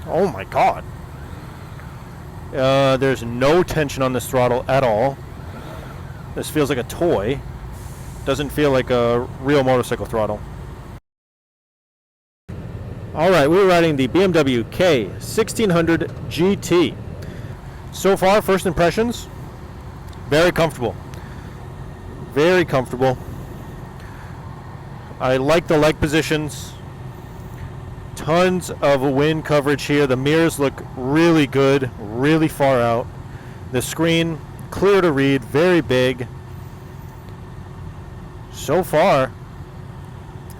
Oh my god. There's no tension on this throttle at all. This feels like a toy. Doesn't feel like a real motorcycle throttle. Alright, we're riding the BMW K1600 GT. So far, first impressions, very comfortable. Very comfortable. I like the leg positions. Tons of wind coverage here. The mirrors look really good, really far out. The screen, clear to read, very big. So far,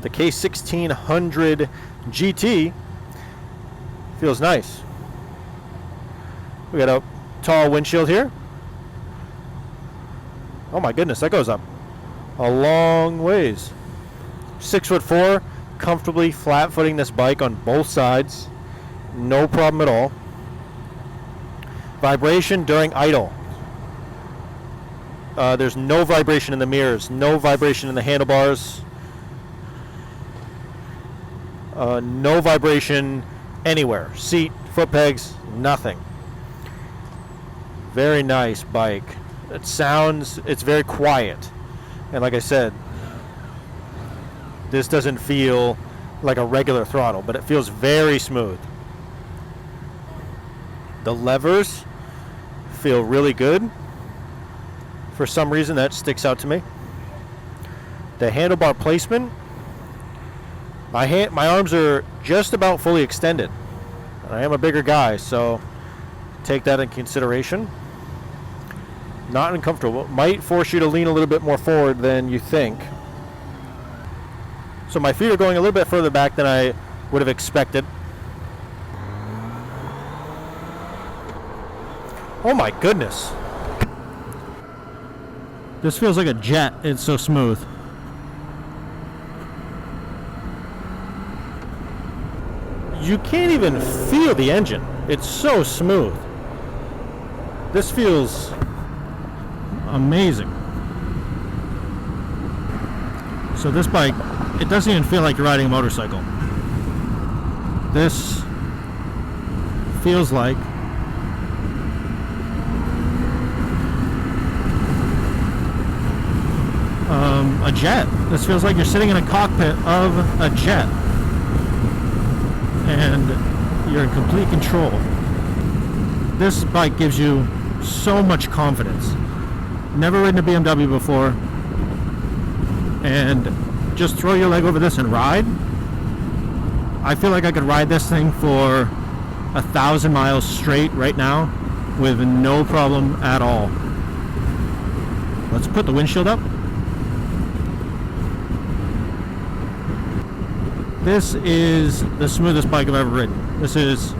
the K1600 GT feels nice. We got a tall windshield here. Oh my goodness, that goes up a long ways. 6'4", comfortably flat footing this bike on both sides. No problem at all. Vibration during idle. There's no vibration in the mirrors, no vibration in the handlebars, no vibration anywhere. Seat, foot pegs, nothing. Very nice bike. It's very quiet. And like I said, this doesn't feel like a regular throttle, but it feels very smooth. The levers feel really good. For some reason, that sticks out to me. The handlebar placement, my arms are just about fully extended. I am a bigger guy, so take that in consideration. Not uncomfortable. Might force you to lean a little bit more forward than you think. So my feet are going a little bit further back than I would have expected. Oh my goodness. This feels like a jet. It's so smooth. You can't even feel the engine. It's so smooth. This feels amazing. So this bike, it doesn't even feel like you're riding a motorcycle. This feels like a jet. This feels like you're sitting in a cockpit of a jet and you're in complete control. This bike gives you so much confidence. Never ridden a BMW before, and just throw your leg over this and ride. I feel like I could ride this thing for 1,000 miles straight right now with no problem at all. Let's put the windshield up. This is the smoothest bike I've ever ridden. This is,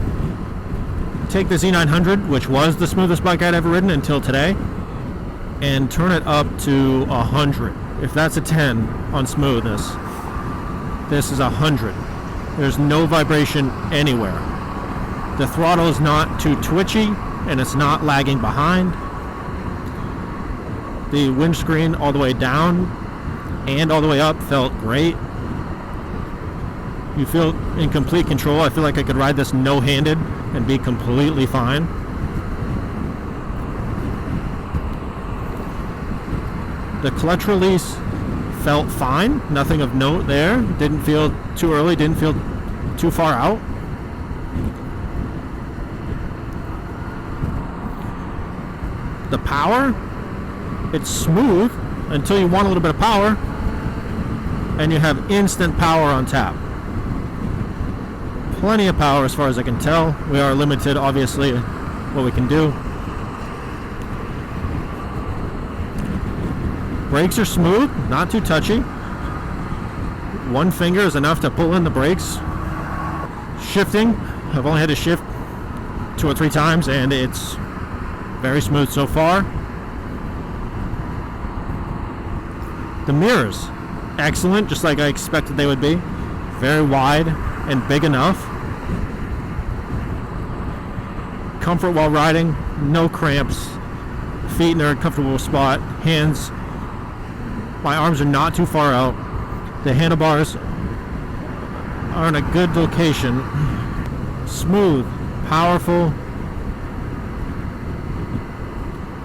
take the Z900, which was the smoothest bike I'd ever ridden until today, and turn it up to 100. If that's a 10 on smoothness, this is 100. There's no vibration anywhere. The throttle is not too twitchy, and it's not lagging behind. The windscreen all the way down and all the way up felt great. You feel in complete control. I feel like I could ride this no-handed and be completely fine. The clutch release felt fine. Nothing of note there. Didn't feel too early. Didn't feel too far out. The power, it's smooth until you want a little bit of power, and you have instant power on tap. Plenty of power as far as I can tell. We are limited, obviously, what we can do. Brakes are smooth, not too touchy. One finger is enough to pull in the brakes. Shifting, I've only had to shift 2 or 3 times, and it's very smooth so far. The mirrors, excellent, just like I expected they would be. Very wide and big enough. Comfort while riding, no cramps. Feet in a comfortable spot. Hands, my arms are not too far out. The handlebars are in a good location. Smooth, powerful,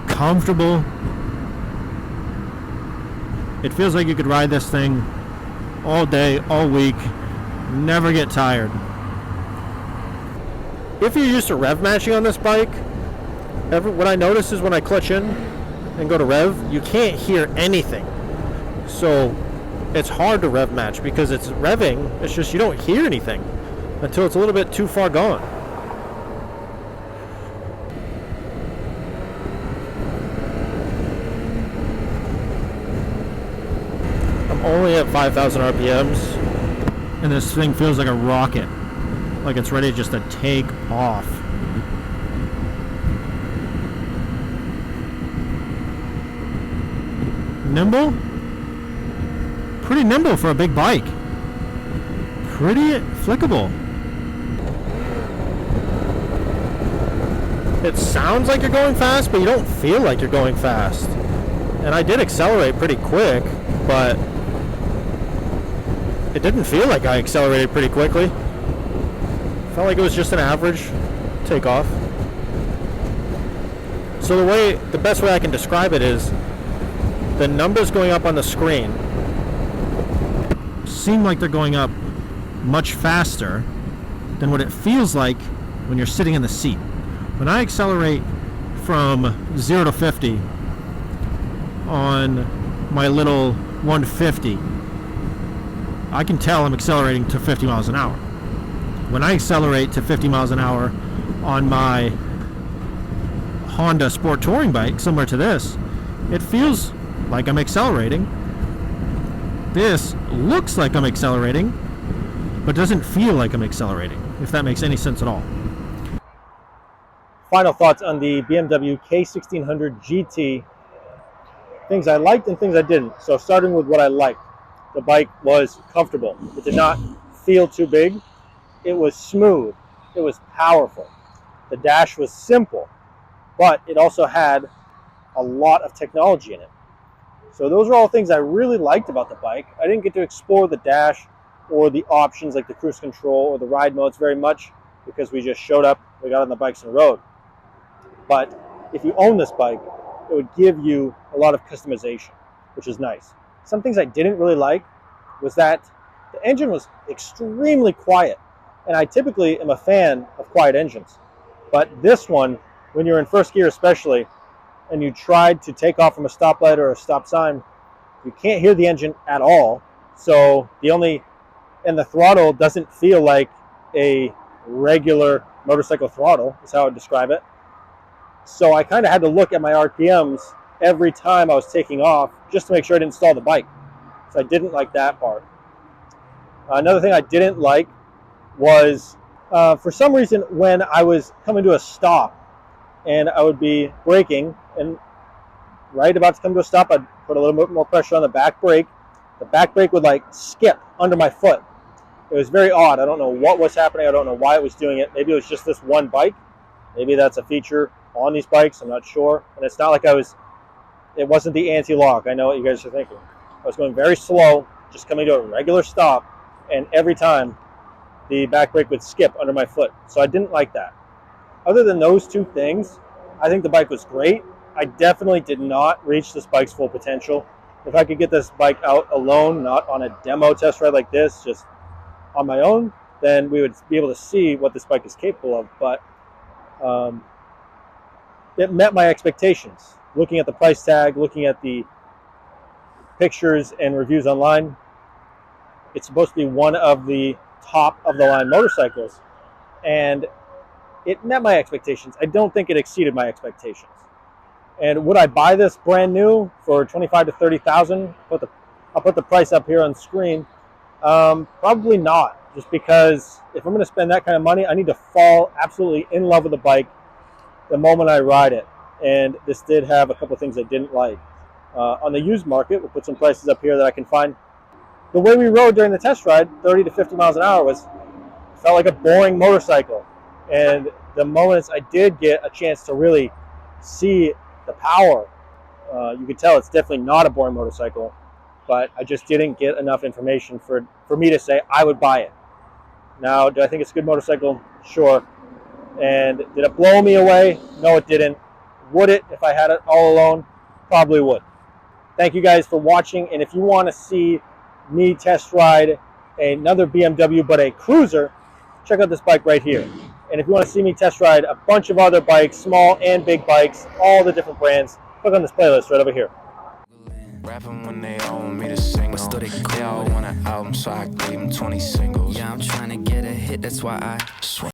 comfortable. It feels like you could ride this thing all day, all week, never get tired. If you're used to rev matching on this bike, what I notice is when I clutch in and go to rev, you can't hear anything. So it's hard to rev match because it's revving, it's just you don't hear anything until it's a little bit too far gone. I'm only at 5,000 RPMs and this thing feels like a rocket, like it's ready just to take off. Nimble? Pretty nimble for a big bike. Pretty flickable. It sounds like you're going fast, but you don't feel like you're going fast. And I did accelerate pretty quick, but it didn't feel like I accelerated pretty quickly. Felt like it was just an average takeoff. So the best way I can describe it is the numbers going up on the screen seem like they're going up much faster than what it feels like when you're sitting in the seat. When I accelerate from 0 to 50 on my little 150, I can tell I'm accelerating to 50 miles an hour. When I accelerate to 50 miles an hour on my Honda Sport Touring bike, similar to this, it feels like I'm accelerating. This looks like I'm accelerating, but doesn't feel like I'm accelerating, if that makes any sense at all. Final thoughts on the BMW K1600 GT. Things I liked and things I didn't. So starting with what I liked. The bike was comfortable. It did not feel too big. It was smooth. It was powerful. The dash was simple, but it also had a lot of technology in it. So those are all things I really liked about the bike. I didn't get to explore the dash or the options like the cruise control or the ride modes very much because we just showed up, we got on the bikes and rode. But if you own this bike, it would give you a lot of customization, which is nice. Some things I didn't really like was that the engine was extremely quiet. And I typically am a fan of quiet engines. But this one, when you're in first gear especially, and you tried to take off from a stoplight or a stop sign, you can't hear the engine at all. So the throttle doesn't feel like a regular motorcycle throttle, is how I would describe it. So I kind of had to look at my RPMs every time I was taking off just to make sure I didn't stall the bike. So I didn't like that part. Another thing I didn't like was for some reason when I was coming to a stop and I would be braking and right about to come to a stop, I'd put a little bit more pressure on the back brake. The back brake would like skip under my foot. It was very odd. I don't know what was happening. I don't know why it was doing it. Maybe it was just this one bike. Maybe that's a feature on these bikes. I'm not sure. And it's not like it wasn't the anti-lock. I know what you guys are thinking. I was going very slow, just coming to a regular stop, and every time the back brake would skip under my foot. So I didn't like that. Other than those two things, I think the bike was great. I definitely did not reach this bike's full potential. If I could get this bike out alone, not on a demo test ride like this, just on my own, then we would be able to see what this bike is capable of. But it met my expectations. Looking at the price tag, looking at the pictures and reviews online, it's supposed to be one of the top of the line motorcycles, and it met my expectations. I don't think it exceeded my expectations. And would I buy this brand new for 25 to 30,000? I'll put the price up here on screen. Probably not, just because if I'm going to spend that kind of money, I need to fall absolutely in love with the bike the moment I ride it. And this did have a couple of things I didn't like. On the used market, we'll put some prices up here that I can find. The way we rode during the test ride, 30 to 50 miles an hour, felt like a boring motorcycle. And the moments I did get a chance to really see the power, you could tell it's definitely not a boring motorcycle, but I just didn't get enough information for me to say I would buy it. Now, do I think it's a good motorcycle? Sure. And did it blow me away? No, it didn't. Would it if I had it all alone? Probably would. Thank you guys for watching, and if you want to see me test ride another BMW but a cruiser, check out this bike right here. And if you want to see me test ride a bunch of other bikes, small and big bikes, all the different brands, click on this playlist right over here. Rapping when they own me to sing on. They all want an album, so I gave them 20 singles. Yeah, I'm trying to get a hit, that's why I swear.